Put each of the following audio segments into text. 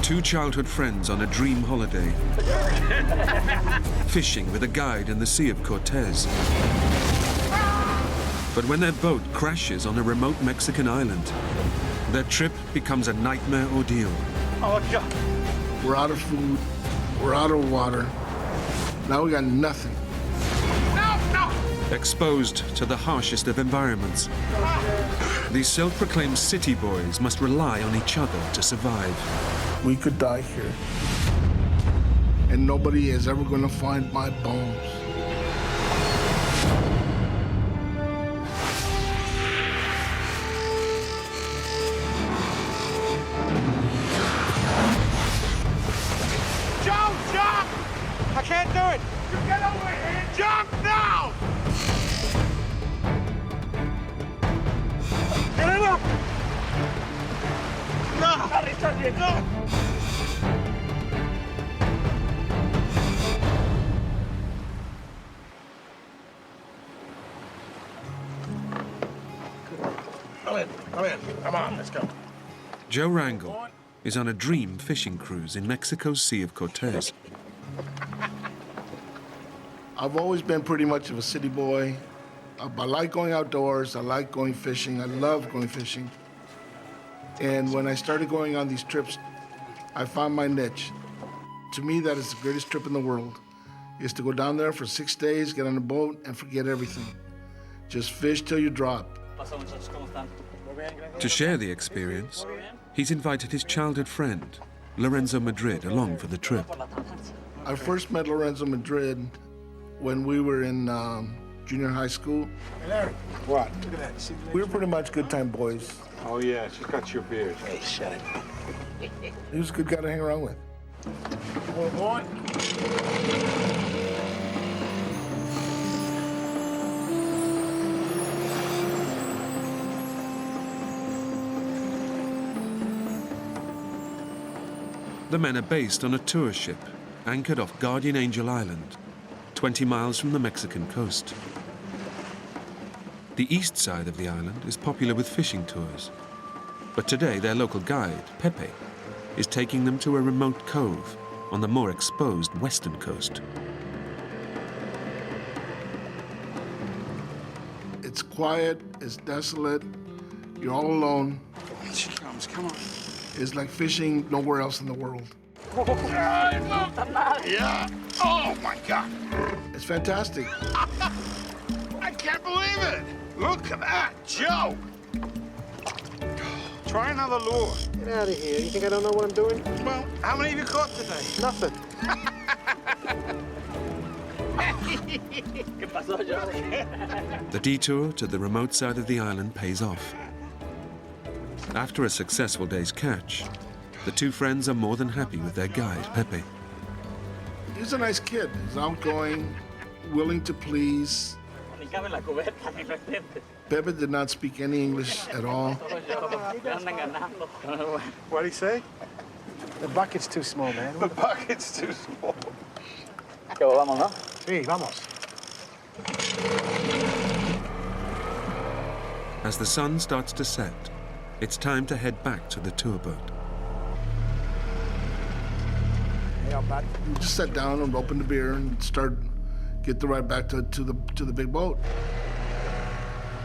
Two childhood friends on a dream holiday, fishing with a guide in the Sea of Cortez. But when their boat crashes on a remote Mexican island, their trip becomes a nightmare ordeal. Oh, God. We're out of food, we're out of water. Now we got nothing. No, no! Exposed to the harshest of environments, these self-proclaimed city boys must rely on each other to survive. We could die here. And nobody is ever gonna find my bones. Jump! I can't do it! You get over here! Jump now! Get him up! No! No! Come in. Come on, let's go. Joe Rangel is on a dream fishing cruise in Mexico's Sea of Cortez. I've always been pretty much of a city boy. I like going outdoors, I like going fishing, I love going fishing. And when I started going on these trips, I found my niche. To me, that is the greatest trip in the world, is to go down there for 6 days, get on a boat, and forget everything. Just fish till you drop. To share the experience, he's invited his childhood friend, Lorenzo Madrid, along for the trip. I first met Lorenzo Madrid when we were in junior high school. Hey, Larry. What? Look at that. See, We were pretty much good time boys. Oh, yeah, she's got your beard. Hey, shut it. He was a good guy to hang around with. Come on. The men are based on a tour ship anchored off Guardian Angel Island, 20 miles from the Mexican coast. The east side of the island is popular with fishing tours, but today their local guide, Pepe, is taking them to a remote cove on the more exposed western coast. It's quiet, it's desolate, you're all alone. She comes. Come on. It's like fishing nowhere else in the world. Yeah. Oh, my God. It's fantastic. I can't believe it. Look at that. Joe. Try another lure. Get out of here. You think I don't know what I'm doing? Well, how many have you caught today? Nothing. The detour to the remote side of the island pays off. After a successful day's catch, the two friends are more than happy with their guide, Pepe. He's a nice kid. He's outgoing, willing to please. Pepe did not speak any English at all. What'd he say? The bucket's too small, man. The bucket's too small. Sí, vamos. As the sun starts to set, it's time to head back to the tour boat. We just sat down and opened the beer and get the ride back to the big boat.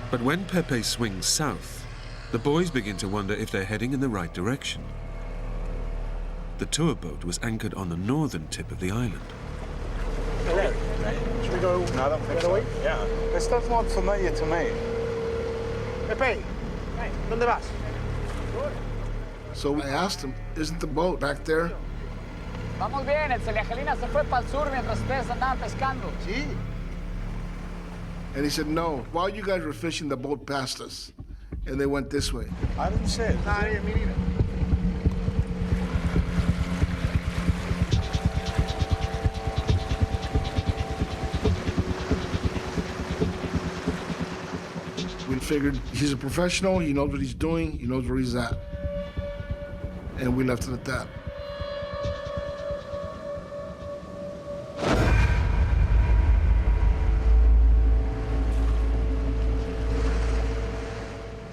But when Pepe swings south, the boys begin to wonder if they're heading in the right direction. The tour boat was anchored on the northern tip of the island. Should we go? No, I don't think so. Yeah. This does not familiar to me. Pepe, ¿dónde vas? So I asked him, isn't the boat back there? Vamos bien, el Celiangelina se fue para el sur mientras ustedes andaban pescando. Sí. And he said, no. While you guys were fishing, the boat passed us. And they went this way. I didn't say it. Nah, me neither. We figured he's a professional, he knows what he's doing, he knows where he's at. And we left it at that.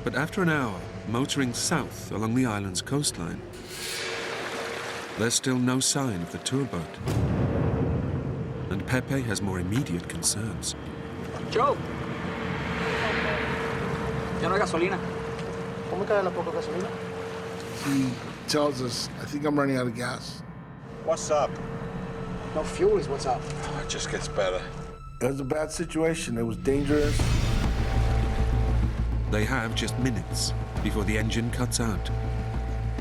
But after an hour motoring south along the island's coastline, There's still no sign of the tour boat. And Pepe has more immediate concerns. Joe! Ya no hay gasolina. ¿Cómo cae la poca gasolina? He tells us, I think I'm running out of gas. What's up? No fuel is what's up. Oh, it just gets better. It was a bad situation. It was dangerous. They have just minutes before the engine cuts out.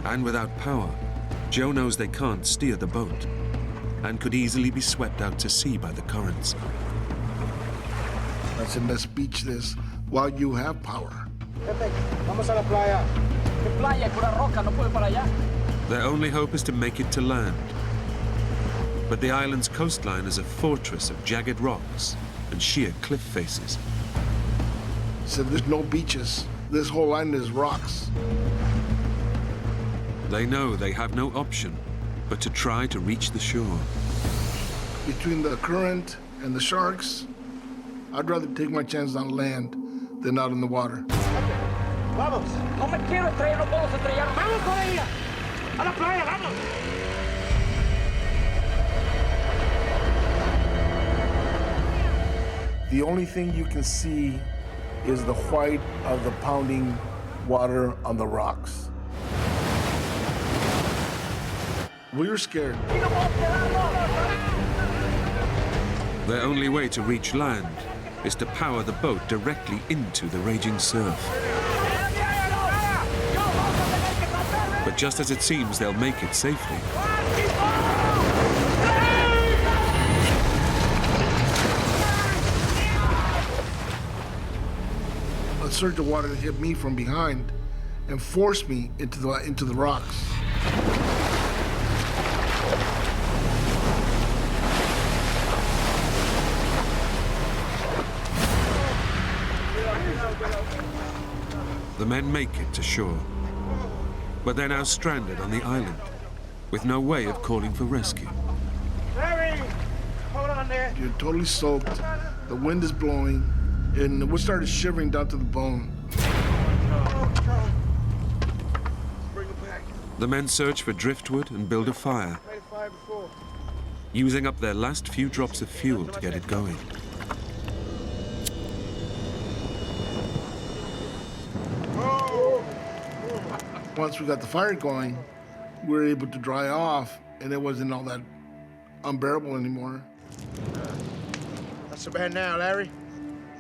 And without power, Joe knows they can't steer the boat and could easily be swept out to sea by the currents. I said, let's beach this while you have power. Pepe, vamos a la playa. ¿Qué playa? Pura roca, no puedo para allá. Their only hope is to make it to land. But the island's coastline is a fortress of jagged rocks and sheer cliff faces. He said, there's no beaches. This whole island is rocks. They know they have no option but to try to reach the shore. Between the current and the sharks, I'd rather take my chances on land than out in the water. Vamos. No me quiero estrellar, no puedo estrellar. Vamos con ella. A la playa, vamos. The only thing you can see is the white of the pounding water on the rocks. We were scared. Their only way to reach land is to power the boat directly into the raging surf. But just as it seems they'll make it safely, a surge of water hit me from behind and forced me into the rocks. the men make it to shore. But they're now stranded on the island, with no way of calling for rescue. Larry! Hold on there. You're totally soaked, the wind is blowing, and we started shivering down to the bone. Bring it back. The men search for driftwood and build a fire, Made a fire before. using up their last few drops of fuel to get it going. Once we got the fire going, we were able to dry off, and it wasn't all that unbearable anymore. Not so bad now, Larry.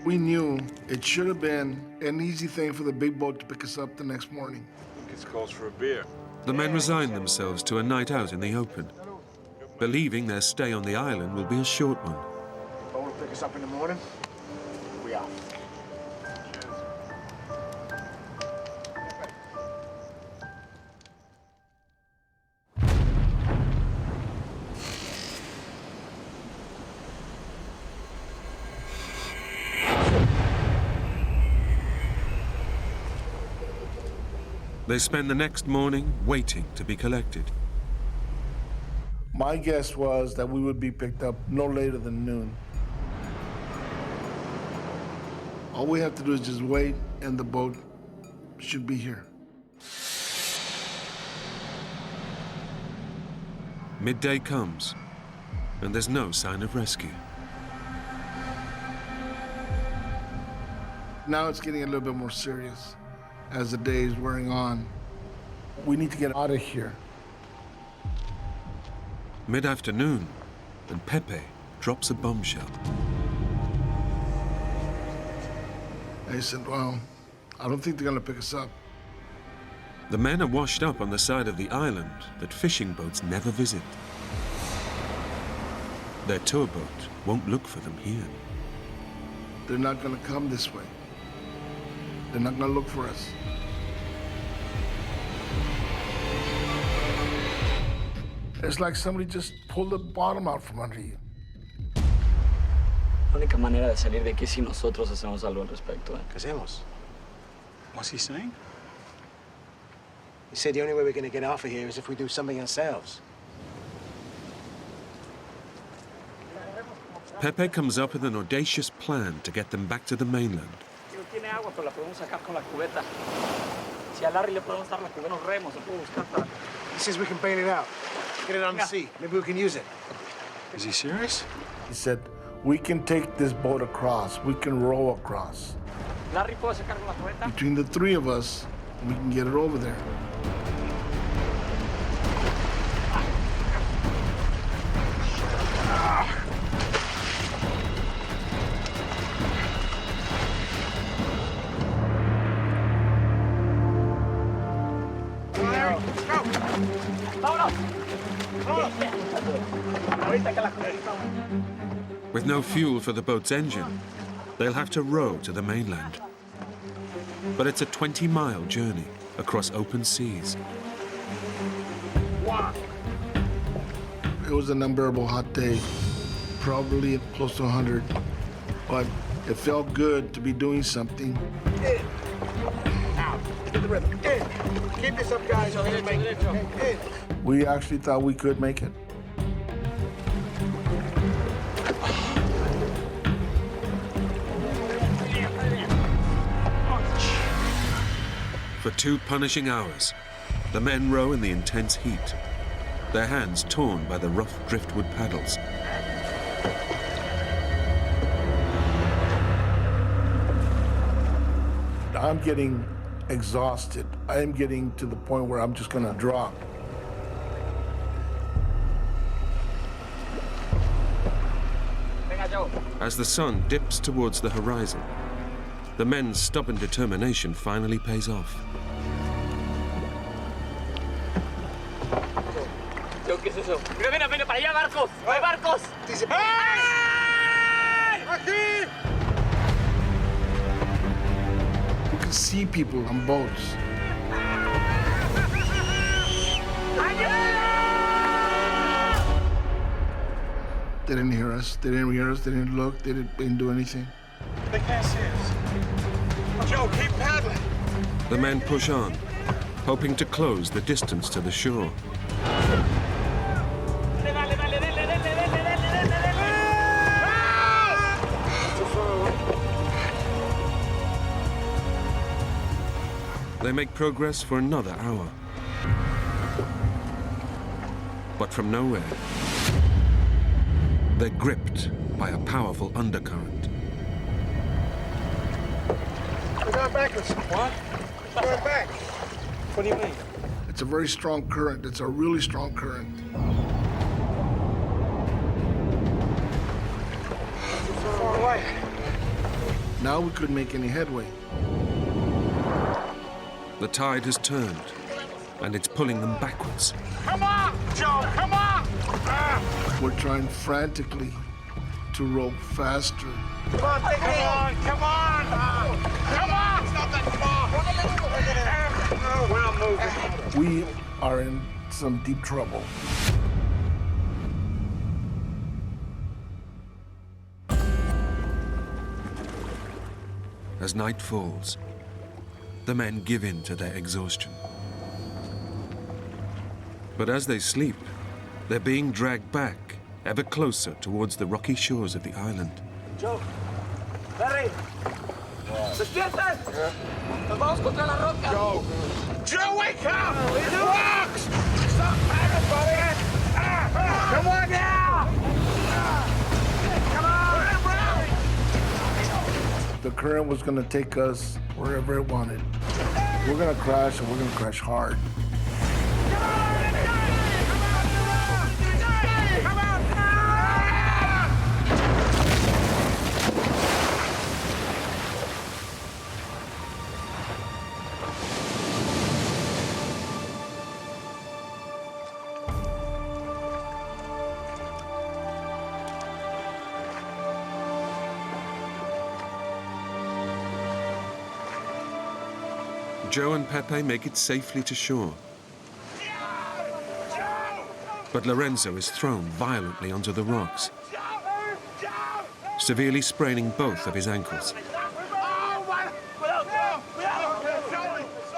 We knew it should have been an easy thing for the big boat to pick us up the next morning. It's calls for a beer. The men resign themselves to a night out in the open, believing their stay on the island will be a short one. Boat will pick us up in the morning. We out. They spend the next morning waiting to be collected. My guess was that we would be picked up no later than noon. All we have to do is just wait, and the boat should be here. Midday comes, and there's no sign of rescue. Now it's getting a little bit more serious as the day is wearing on. We need to get out of here. Mid-afternoon, and Pepe drops a bombshell. I said, well, I don't think they're gonna pick us up. The men are washed up on the side of the island that fishing boats never visit. Their tour boat won't look for them here. They're not gonna come this way. They're not gonna look for us. It's like somebody just pulled the bottom out from under you. La única manera de salir de aquí es si nosotros hacemos algo al respecto. ¿Qué hacemos? What's he saying? He said the only way we're gonna get off of here is if we do something ourselves. Pepe comes up with an audacious plan to get them back to the mainland. Si no tiene agua, pero la podemos sacar con la cubeta. Si a Larry le podemos dar la cubeta, unos remos, se puede buscar para... He says we can bail it out. Get it on the sea. Maybe we can use it. Is he serious? He said, we can take this boat across. We can row across. Larry, ¿puedo sacar con la cubeta? Between the three of us, we can get it over there. With no fuel for the boat's engine, they'll have to row to the mainland. But it's a 20-mile journey across open seas. It was an unbearable hot day, probably close to 100, but it felt good to be doing something. Out. Get the rhythm. Keep this up, guys. We actually thought we could make it. For 2 punishing hours, the men row in the intense heat, their hands torn by the rough driftwood paddles. I'm getting exhausted. I am getting to the point where I'm just gonna drop. As the sun dips towards the horizon, the men's stubborn determination finally pays off. ¿Qué es eso? Mira, para allá, barcos. ¡Hay barcos! Aquí! You can see people on boats. They didn't hear us. They didn't hear us. They didn't look. They didn't do anything. They can't see us. Joe, keep paddling. The men push on, hoping to close the distance to the shore. They make progress for another hour. But from nowhere, they're gripped by a powerful undercurrent. We're going backwards. What? We're going back. What do you mean? It's a very strong current. It's a really strong current. Too far away. Now we couldn't make any headway. The tide has turned, and it's pulling them backwards. Come on, Joe, come on! We're trying frantically to row faster. Come on, take it in. Come on! Come on! It's not that far! No, we're not moving. We are in some deep trouble. As night falls, the men give in to their exhaustion. But as they sleep, they're being dragged back ever closer towards the rocky shores of the island. Joe, Larry, despierten. Nos vamos contra la roca. Joe! Joe, wake up! It rocks! Stop paddling, buddy! Come on now! Come on! The current was going to take us wherever it wanted. We're going to crash, and we're going to crash hard. Joe and Pepe make it safely to shore. But Lorenzo is thrown violently onto the rocks, severely spraining both of his ankles.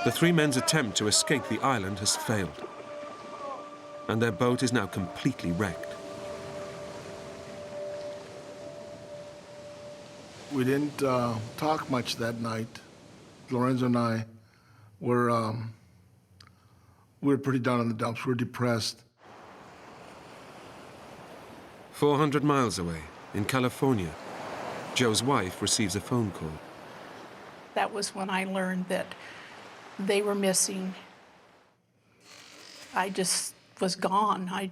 The 3 men's attempt to escape the island has failed, and their boat is now completely wrecked. We didn't talk much that night. Lorenzo and I were pretty down in the dumps. We were depressed. 400 miles away, in California, Joe's wife receives a phone call. That was when I learned that they were missing. I just was gone. I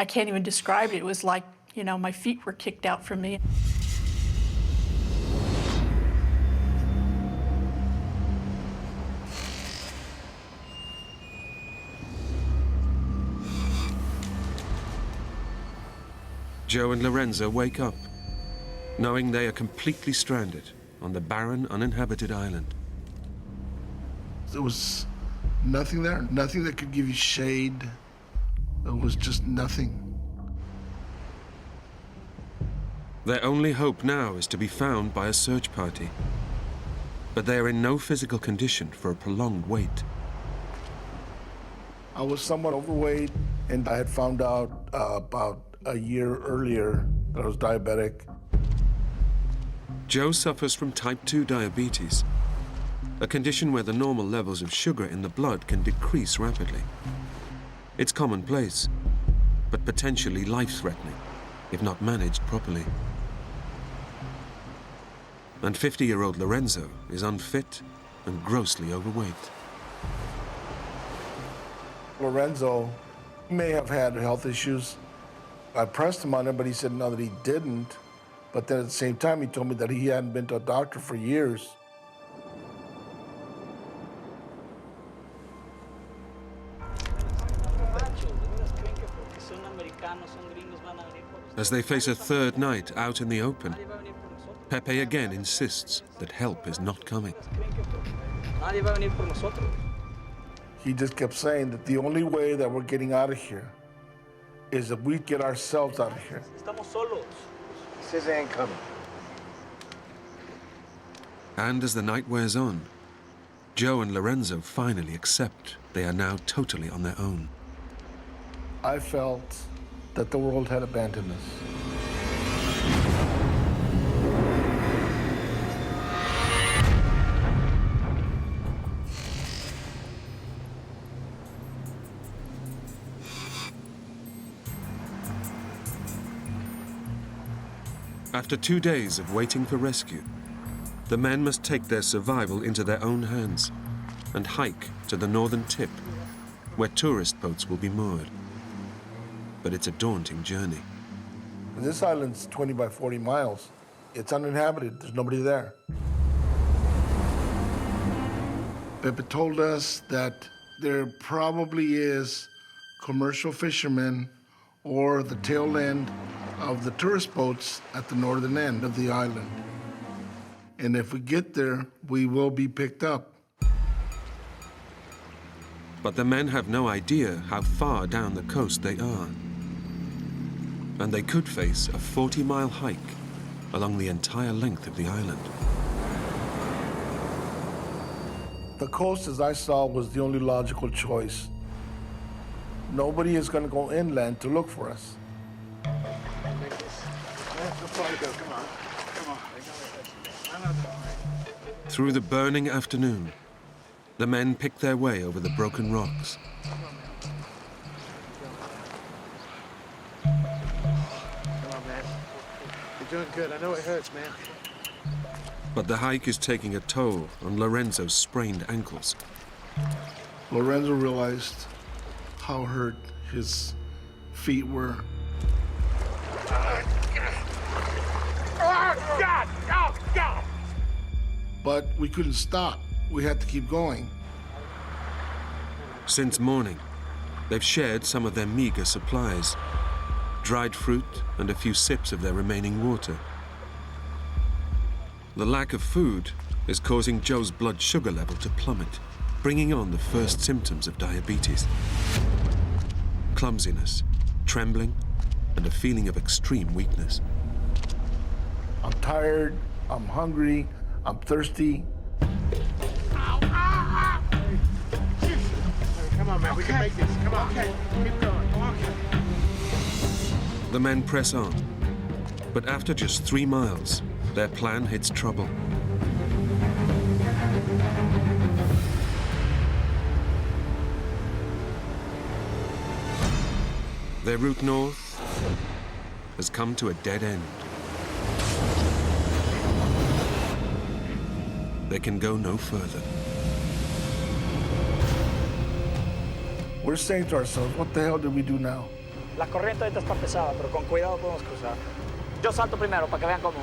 can't even describe it. It was like, you know, my feet were kicked out from me. Joe and Lorenzo wake up, knowing they are completely stranded on the barren, uninhabited island. There was nothing there, nothing that could give you shade. There was just nothing. Their only hope now is to be found by a search party. But they are in no physical condition for a prolonged wait. I was somewhat overweight, and I had found out about a year earlier that I was diabetic. Joe suffers from type 2 diabetes, a condition where the normal levels of sugar in the blood can decrease rapidly. It's commonplace, but potentially life-threatening if not managed properly. And 50-year-old Lorenzo is unfit and grossly overweight. Lorenzo may have had health issues. I pressed him on it, but he said no, that he didn't. But then at the same time, he told me that he hadn't been to a doctor for years. As they face a third night out in the open, Pepe again insists that help is not coming. He just kept saying that the only way that we're getting out of here is if we get ourselves out of here. He says they ain't coming. And as the night wears on, Joe and Lorenzo finally accept they are now totally on their own. I felt that the world had abandoned us. After 2 days of waiting for rescue, the men must take their survival into their own hands and hike to the northern tip, where tourist boats will be moored. But it's a daunting journey. This island's 20 by 40 miles. It's uninhabited. There's nobody there. Pepe told us that there probably is commercial fishermen or the tail end of the tourist boats at the northern end of the island. And if we get there, we will be picked up. But the men have no idea how far down the coast they are. And they could face a 40-mile hike along the entire length of the island. The coast, as I saw, was the only logical choice. Nobody is going to go inland to look for us. Through the burning afternoon, the men pick their way over the broken rocks. Come on, man. You're doing good. I know it hurts, man. But the hike is taking a toll on Lorenzo's sprained ankles. Lorenzo realized how hurt his feet were. Oh, God! Oh, God! But we couldn't stop. We had to keep going. Since morning, they've shared some of their meager supplies, dried fruit and a few sips of their remaining water. The lack of food is causing Joe's blood sugar level to plummet, bringing on the first symptoms of diabetes. Clumsiness, trembling, and a feeling of extreme weakness. I'm tired, I'm hungry, I'm thirsty. Come on, man. We can make this. Come on. Okay. Keep going. Okay. The men press on, but after just 3 miles, their plan hits trouble. Their route north has come to a dead end. They can go no further. We're saying to ourselves, what the hell did we do now? La corriente ahorita está pesada, pero con cuidado podemos cruzar. Yo salto primero para que vean cómo.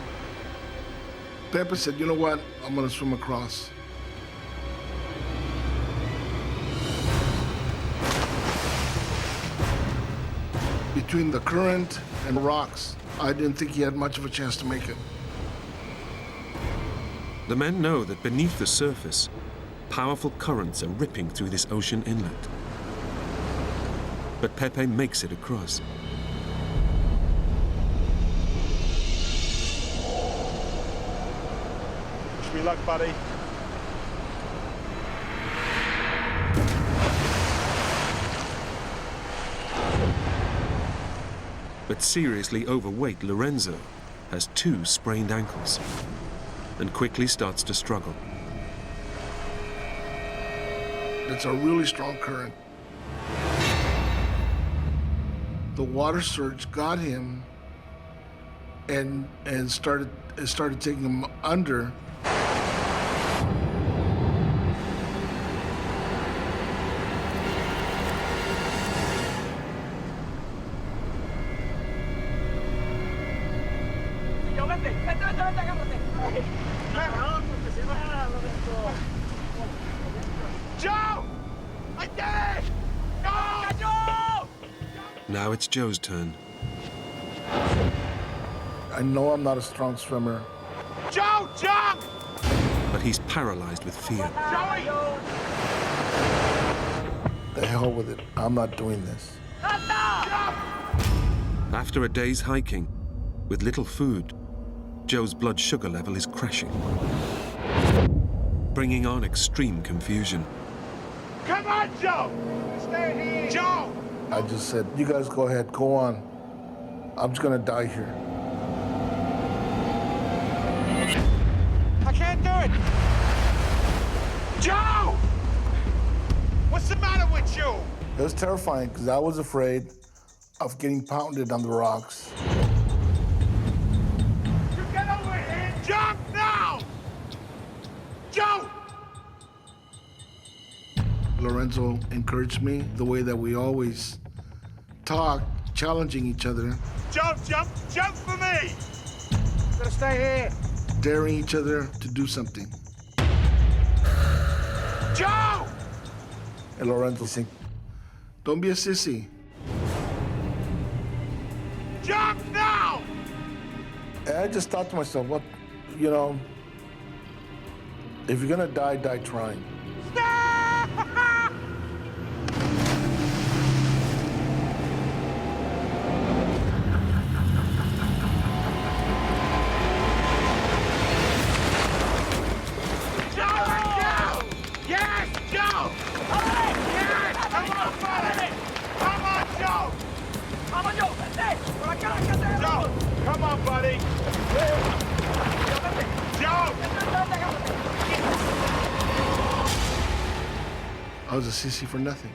Pepe said, you know what? I'm gonna swim across. Between the current and rocks, I didn't think he had much of a chance to make it. The men know that beneath the surface, powerful currents are ripping through this ocean inlet. But Pepe makes it across. Wish me luck, buddy. But seriously overweight Lorenzo has 2 sprained ankles and quickly starts to struggle. It's a really strong current. The water surge got him and started taking him under. Joe! I did it! No! Now it's Joe's turn. I know I'm not a strong swimmer. Joe, jump! But he's paralyzed with fear. Joey! The hell with it. I'm not doing this. After a day's hiking, with little food, Joe's blood sugar level is crashing, bringing on extreme confusion. Come on, Joe! Stay here! Joe! I just said, you guys go ahead, go on. I'm just gonna die here. I can't do it! Joe! What's the matter with you? It was terrifying because I was afraid of getting pounded on the rocks. You get over here! Jump now! Joe! Lorenzo encouraged me the way that we always talk, challenging each other, Jump, jump, jump for me! Gotta stay here. daring each other to do something. Joe! And Lorenzo said, don't be a sissy. Jump now! And I just thought to myself, what, you know, if you're gonna die, die trying. Yes, Joe! Yes! Come on, buddy! Come on, Joe! Joe, come on, buddy! Joe! I was a sissy for nothing.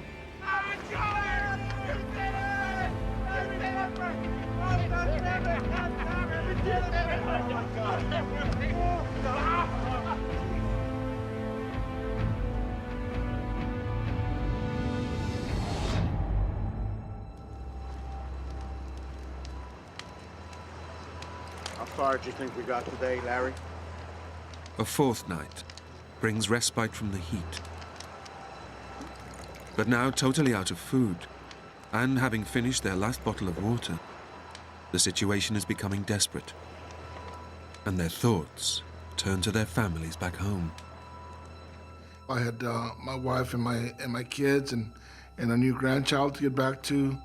How far do you think we got today, Larry? A 4th night brings respite from the heat. But now totally out of food, and having finished their last bottle of water, the situation is becoming desperate. And their thoughts turn to their families back home. I had my wife and my kids and a new grandchild to get back to.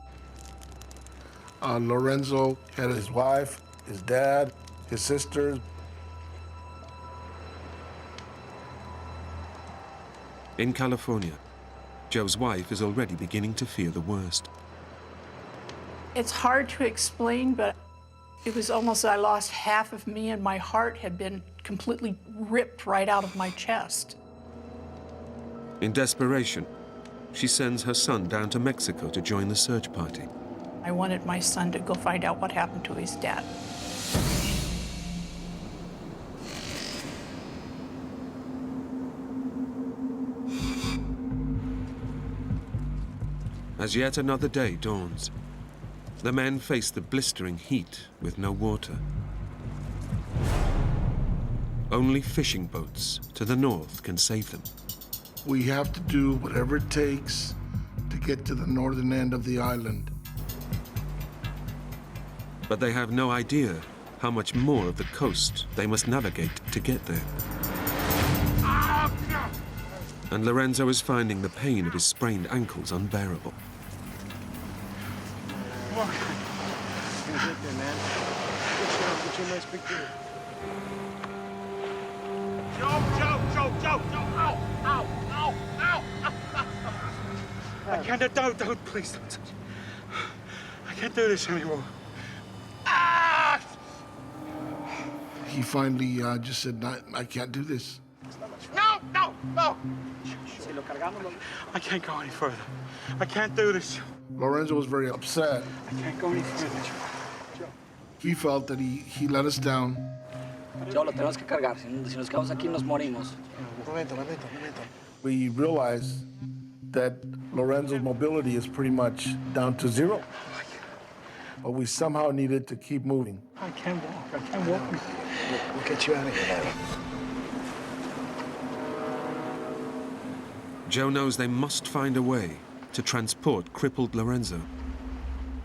Lorenzo had his wife, his dad, his sisters. In California, Joe's wife is already beginning to fear the worst. It's hard to explain, but it was almost I lost half of me and my heart had been completely ripped right out of my chest. In desperation, she sends her son down to Mexico to join the search party. I wanted my son to go find out what happened to his dad. As yet another day dawns, the men face the blistering heat with no water. Only fishing boats to the north can save them. We have to do whatever it takes to get to the northern end of the island. But they have no idea how much more of the coast they must navigate to get there. And Lorenzo is finding the pain of his sprained ankles unbearable. Come on. You're gonna get there, man. Get you a nice big deal. Joe! Ow! I can't, don't, please don't touch me. I can't do this anymore. Ah! He finally just said, I can't do this. No! I can't go any further. I can't do this. Lorenzo was very upset. I can't go any further. He felt that he let us down. Joe, lo tenemos que cargar. Si nos quedamos aquí, nos morimos. Momento. We realized that Lorenzo's mobility is pretty much down to zero. But we somehow needed to keep moving. I can't walk. We'll get you out of here, Larry. Joe knows they must find a way to transport crippled Lorenzo.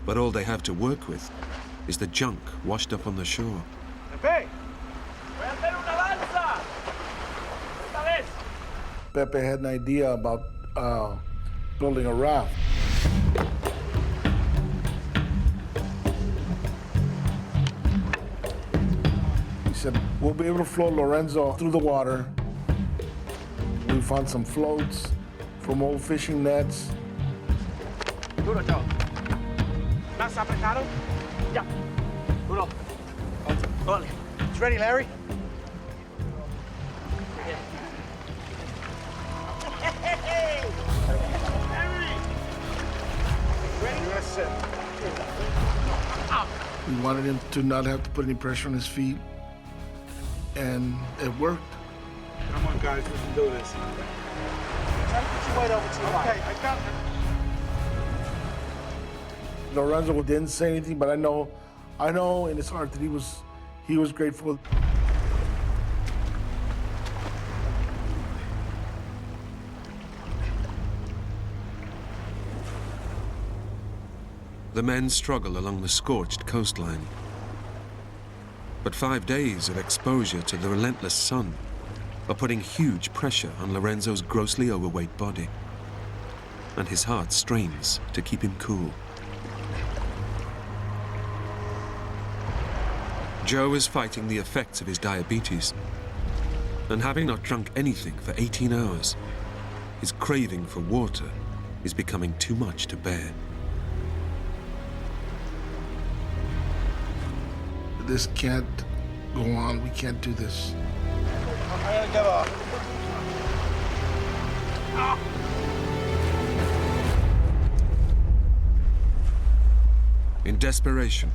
But all they have to work with is the junk washed up on the shore. Pepe! Voy a hacer una lanza! Esta vez! Pepe had an idea about building a raft. He said, we'll be able to float Lorenzo through the water. We found some floats from old fishing nets. Duro, Joe. ¿Más apretado? Ya. Duro. Dale. It's ready, Larry? We wanted him to not have to put any pressure on his feet, and it worked. Come on, guys, we can do this. Try to put your weight over to your right. Okay, I got it. Lorenzo didn't say anything, but I know in his heart that he was grateful. The men struggle along the scorched coastline. But 5 days of exposure to the relentless sun are putting huge pressure on Lorenzo's grossly overweight body. And his heart strains to keep him cool. Joe is fighting the effects of his diabetes. And having not drunk anything for 18 hours, his craving for water is becoming too much to bear. This can't go on. We can't do this. I gotta get off. In desperation,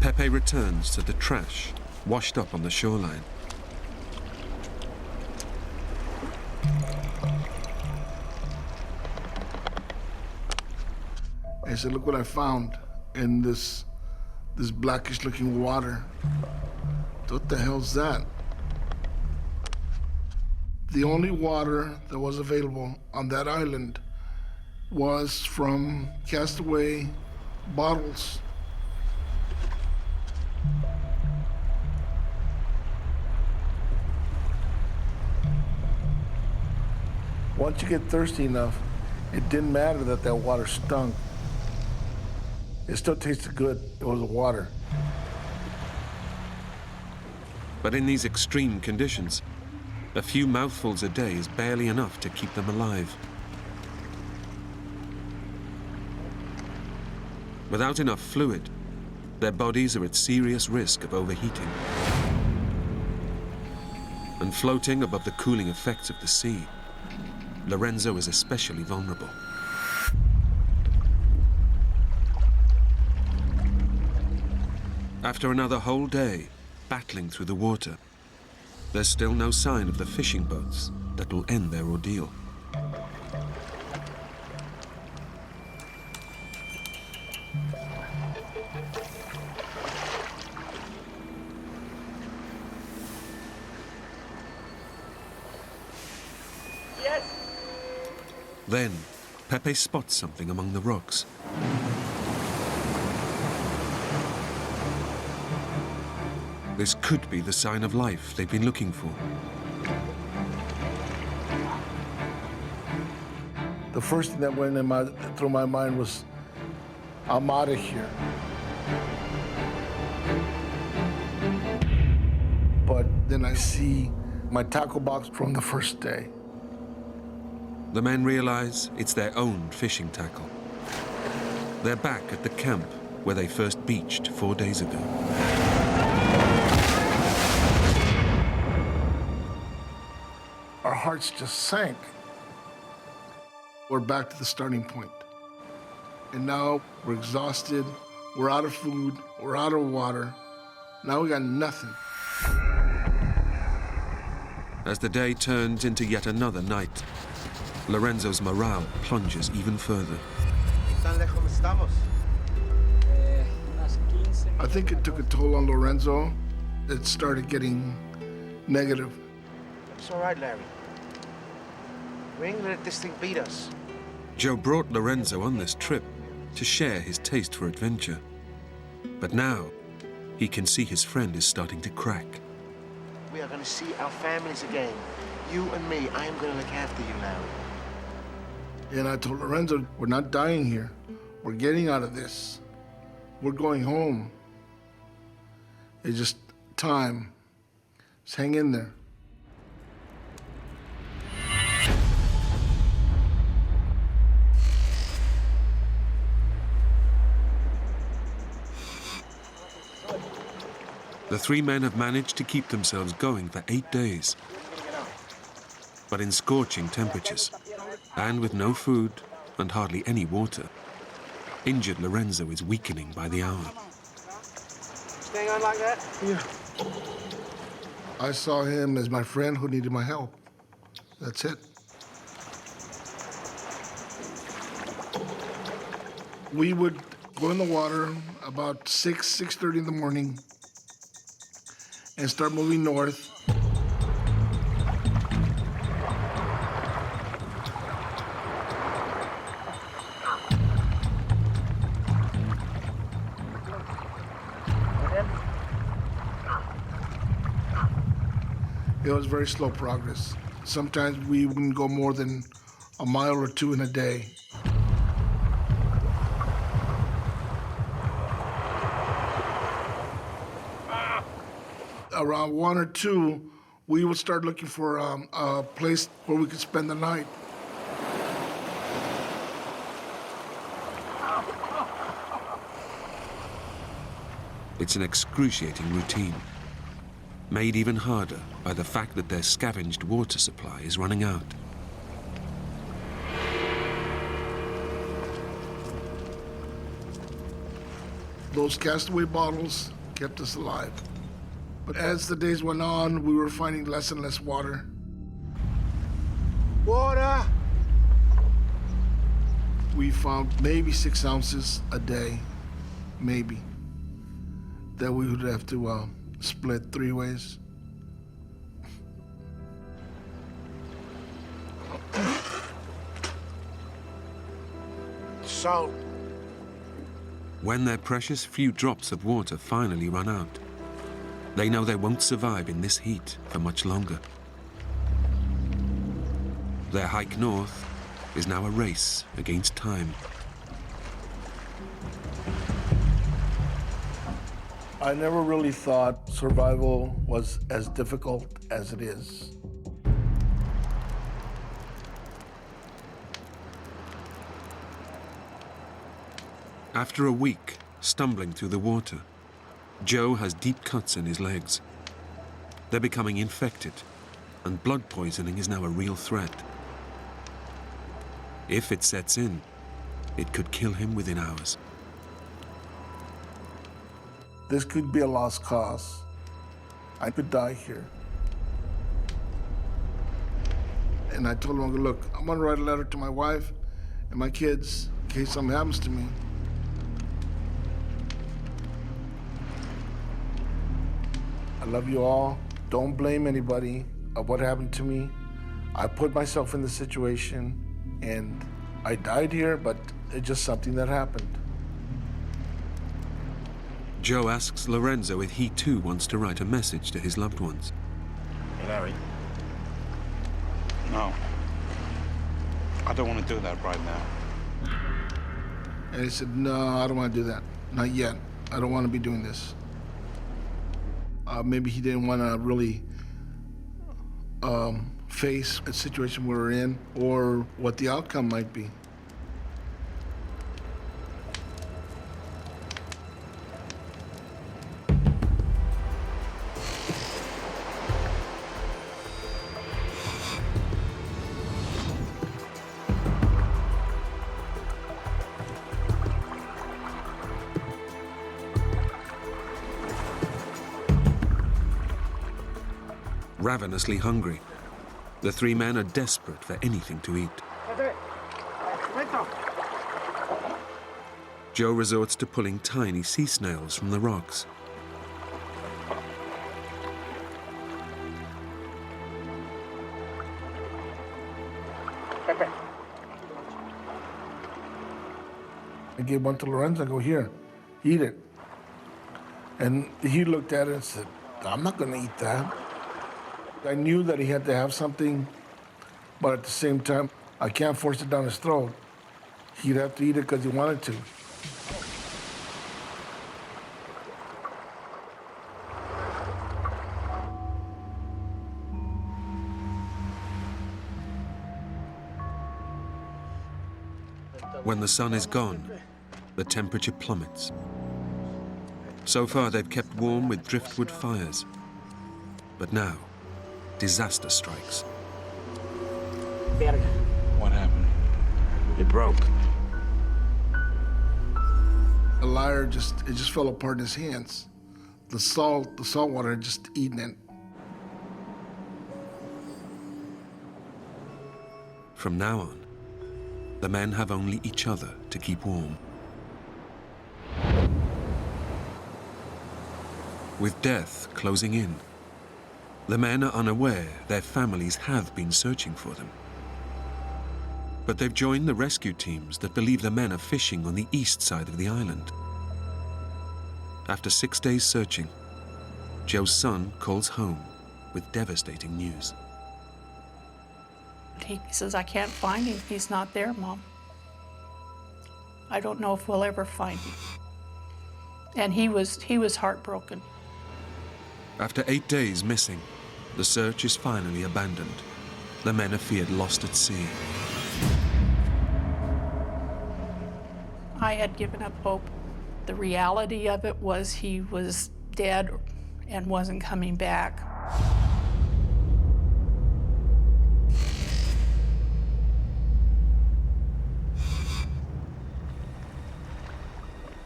Pepe returns to the trash washed up on the shoreline. I said, look what I found in this blackish looking water. What the hell's that? The only water that was available on that island was from castaway bottles. Once you get thirsty enough, it didn't matter that that water stunk. It still tasted good. It was water. But in these extreme conditions, a few mouthfuls a day is barely enough to keep them alive. Without enough fluid, their bodies are at serious risk of overheating. And floating above the cooling effects of the sea, Lorenzo is especially vulnerable. After another whole day battling through the water, there's still no sign of the fishing boats that will end their ordeal. Then, Pepe spots something among the rocks. This could be the sign of life they've been looking for. The first thing that went through my mind was, I'm out of here. But then I see my tackle box from the first day. The men realize it's their own fishing tackle. They're back at the camp where they first beached 4 days ago. Our hearts just sank. We're back to the starting point. And now we're exhausted, we're out of food, we're out of water. Now we got nothing. As the day turns into yet another night, Lorenzo's morale plunges even further. I think it took a toll on Lorenzo. It started getting negative. It's all right, Larry. We ain't gonna let this thing beat us. Joe brought Lorenzo on this trip to share his taste for adventure. But now, he can see his friend is starting to crack. We are gonna see our families again. You and me, I am gonna look after you, Larry. And I told Lorenzo, we're not dying here. We're getting out of this. We're going home. It's just time. Just hang in there. The three men have managed to keep themselves going for 8 days. But in scorching temperatures, and with no food and hardly any water, injured Lorenzo is weakening by the hour. Staying on like that? Yeah. I saw him as my friend who needed my help. That's it. We would go in the water about 6:30 in the morning and start moving north. It was very slow progress. Sometimes we wouldn't go more than a mile or two in a day. Around 1 or 2, we would start looking for a place where we could spend the night. It's an excruciating routine, made even harder by the fact that their scavenged water supply is running out. Those castaway bottles kept us alive. But as the days went on, we were finding less and less water. Water! We found maybe 6 ounces a day, maybe, that we would have to split 3 ways. So, When their precious few drops of water finally run out, they know they won't survive in this heat for much longer. Their hike north is now a race against time. I never really thought survival was as difficult as it is. After a week stumbling through the water, Joe has deep cuts in his legs. They're becoming infected, and blood poisoning is now a real threat. If it sets in, it could kill him within hours. This could be a lost cause. I could die here. And I told him, look, I'm gonna write a letter to my wife and my kids in case something happens to me. I love you all. Don't blame anybody of what happened to me. I put myself in the situation and I died here, but it's just something that happened. Joe asks Lorenzo if he too wants to write a message to his loved ones. Hey, Larry. No. I don't want to do that right now. And he said, no, I don't want to do that. Not yet. I don't want to be doing this. Maybe he didn't want to really face a situation we're in or what the outcome might be. Ravenously hungry, the three men are desperate for anything to eat. Joe resorts to pulling tiny sea snails from the rocks. I gave one to Lorenzo. I go, here, eat it. And he looked at it and said, I'm not going to eat that. I knew that he had to have something, but at the same time, I can't force it down his throat. He'd have to eat it because he wanted to. When the sun is gone, the temperature plummets. So far, they've kept warm with driftwood fires. But now, disaster strikes. What happened? It broke. The lyre it just fell apart in his hands. The salt water had just eaten it. From now on, the men have only each other to keep warm. With death closing in, the men are unaware their families have been searching for them. But they've joined the rescue teams that believe the men are fishing on the east side of the island. After 6 days searching, Joe's son calls home with devastating news. He says, I can't find him. He's not there, Mom. I don't know if we'll ever find him. And he was heartbroken. After 8 days missing, the search is finally abandoned. The men are feared lost at sea. I had given up hope. The reality of it was he was dead and wasn't coming back.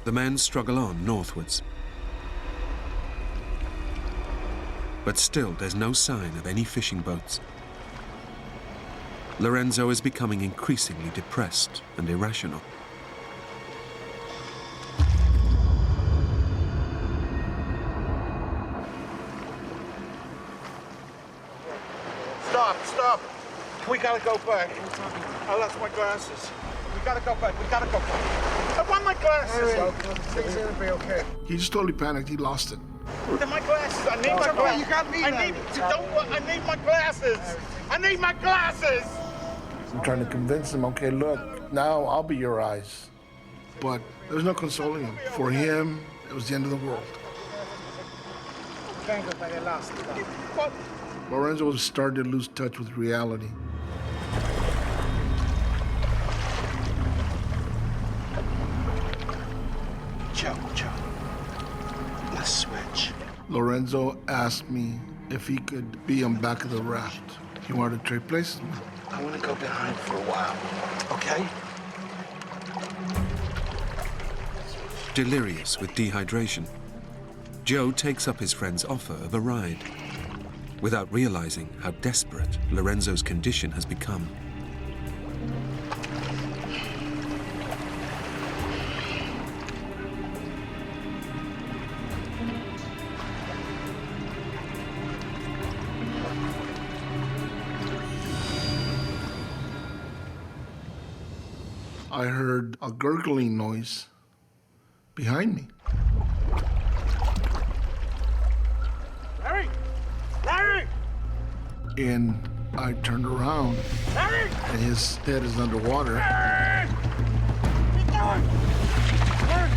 The men struggle on northwards. But still, there's no sign of any fishing boats. Lorenzo is becoming increasingly depressed and irrational. Stop! We gotta go back. I lost my glasses. We gotta go back. I want my glasses. Things are gonna be okay. He just totally panicked. He lost it. They're my glasses. I need my glasses. You got me. I need my glasses. I need my glasses. I'm trying to convince him, okay, look, now I'll be your eyes. But there's no consoling him. For him, it was the end of the world. Can't go by the last. What? Lorenzo was starting to lose touch with reality. Joe. Let's switch. Lorenzo asked me if he could be on back of the raft. He wanted to trade places with me. I want to go behind for a while. Okay? Delirious with dehydration, Joe takes up his friend's offer of a ride, without realizing how desperate Lorenzo's condition has become. I heard a gurgling noise behind me. Larry! Larry! And I turned around, Larry! and his head is underwater. Larry! What are you doing? Larry!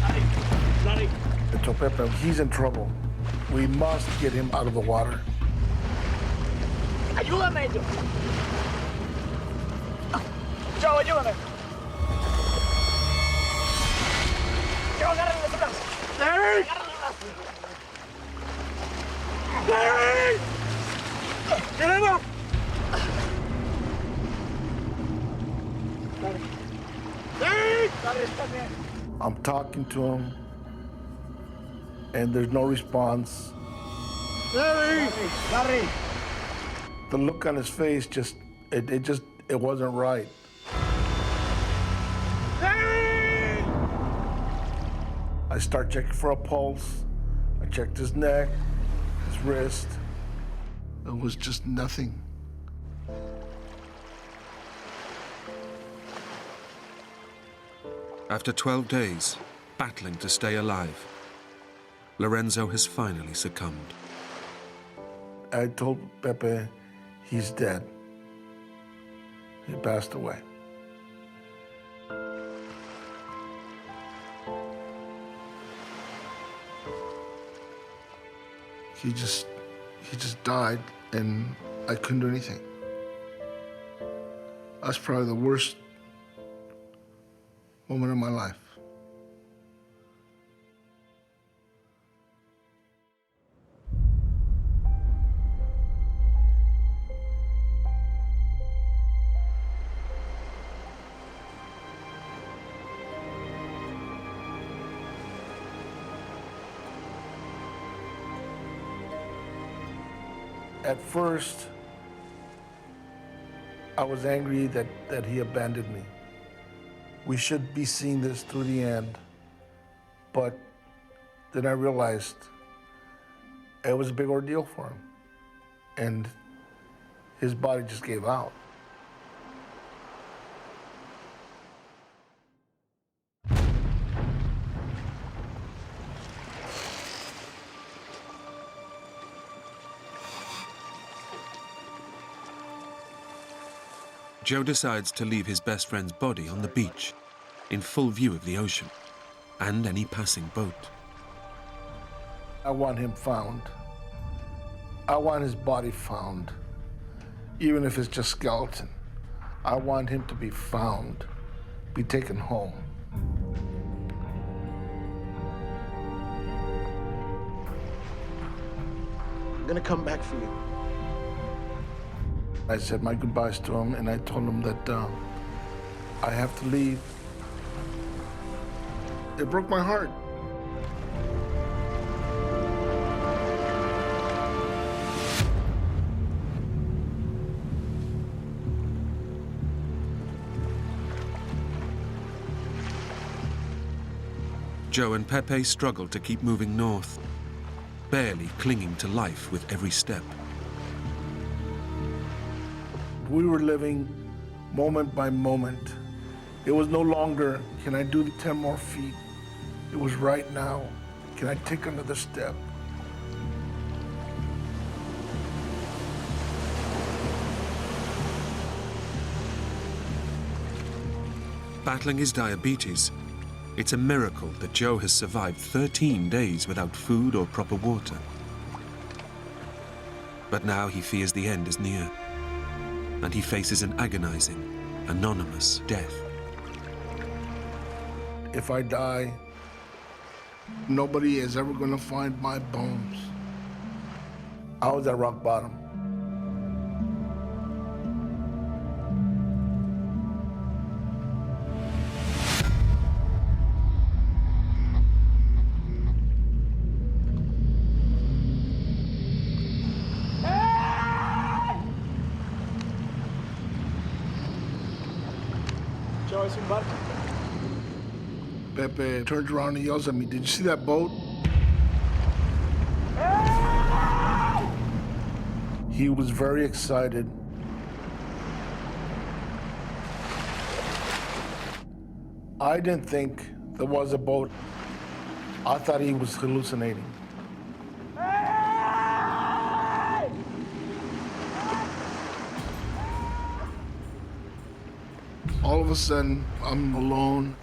Larry! I told Pepe, he's in trouble. We must get him out of the water. Ayúdame, Joe. Joe, ayúdame. Joe, agárrale los brazos. Larry! Larry! Get him up! Larry! Larry, está bien. I'm talking to him, and there's no response. Larry! Larry. The look on his face it wasn't right. Larry! I start checking for a pulse. I checked his neck, his wrist. It was just nothing. After 12 days, battling to stay alive, Lorenzo has finally succumbed. I told Pepe he's dead. He passed away. He just died, and I couldn't do anything. That's probably the worst moment of my life. At first, I was angry that he abandoned me. We should be seeing this through the end. But then I realized it was a big ordeal for him. And his body just gave out. Joe decides to leave his best friend's body on the beach, in full view of the ocean and any passing boat. I want him found. I want his body found, even if it's just skeleton. I want him to be found, be taken home. I'm gonna come back for you. I said my goodbyes to him, and I told him that I have to leave. It broke my heart. Joe and Pepe struggle to keep moving north, barely clinging to life with every step. We were living moment by moment. It was no longer, can I do the 10 more feet? It was right now, can I take another step? Battling his diabetes, it's a miracle that Joe has survived 13 days without food or proper water. But now he fears the end is near, and he faces an agonizing, anonymous death. If I die, nobody is ever gonna find my bones. I was at rock bottom. es un barco. Pepe turns around and yells at me, "Did you see that boat?" He was very excited. I didn't think there was a boat. I thought he was hallucinating. All of a sudden, I'm alone.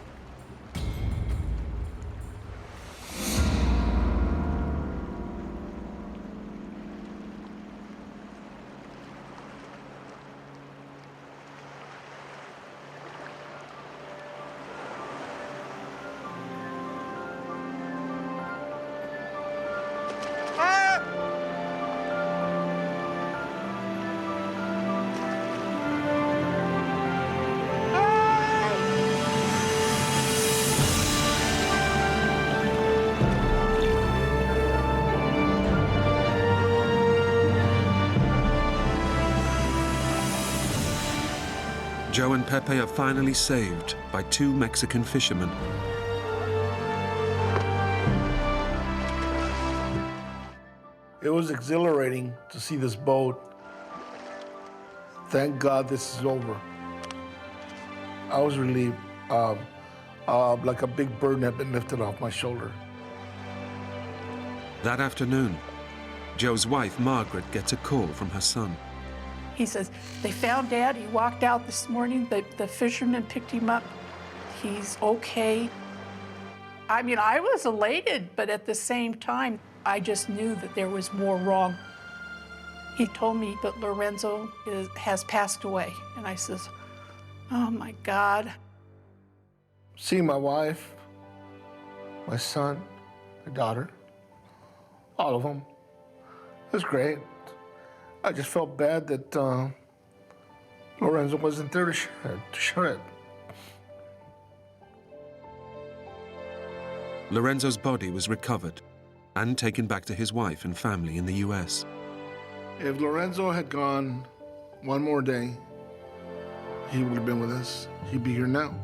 Joe and Pepe are finally saved by two Mexican fishermen. It was exhilarating to see this boat. Thank God this is over. I was relieved, like a big burden had been lifted off my shoulder. That afternoon, Joe's wife, Margaret, gets a call from her son. He says, they found Dad. He walked out this morning. The fisherman picked him up. He's okay. I mean, I was elated, but at the same time, I just knew that there was more wrong. He told me that Lorenzo has passed away. And I says, oh my God. Seeing my wife, my son, my daughter, all of them, it was great. I just felt bad that Lorenzo wasn't there to share it. Lorenzo's body was recovered and taken back to his wife and family in the US. If Lorenzo had gone one more day, he would have been with us. He'd be here now.